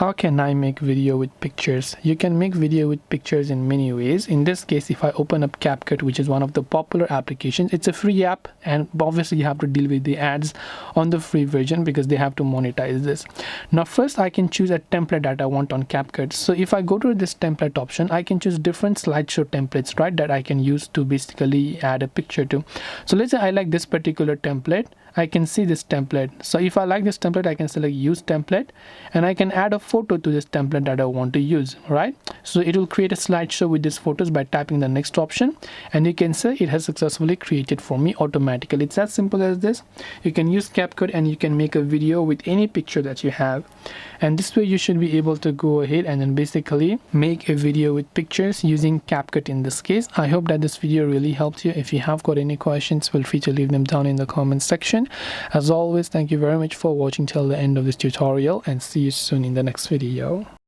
how can I make video with pictures? You can make video with pictures in many ways. In this case, if I open up CapCut, which is one of the popular applications, it's a free app, and obviously you have to deal with the ads on the free version because they have to monetize this. Now first I can choose a template that I want on CapCut. So if I go to this template option, I can choose different slideshow templates, right, that I can use to basically add a picture to. So let's say I like this particular template. I can see this template. So if I like this template, I can select use template, and I can add a photo to this template that I want to use, right? So it will create a slideshow with these photos by tapping the next option, and you can say it has successfully created for me automatically. It's as simple as this. You can use CapCut and you can make a video with any picture that you have, and this way you should be able to go ahead and then basically make a video with pictures using CapCut in this case. I hope that this video really helped you. If you have got any questions, feel free to leave them down in the comment section. As always, thank you very much for watching till the end of this tutorial, and see you soon in the next video.